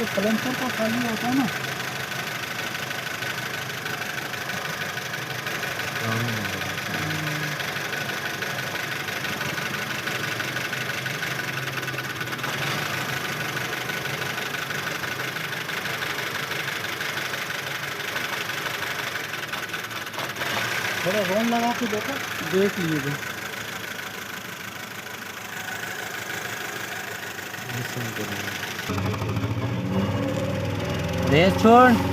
तो सलेंसर का खाली होता है ना। थोड़ा रोन लगा के देखो, देख लीजिए। रेस छोड़।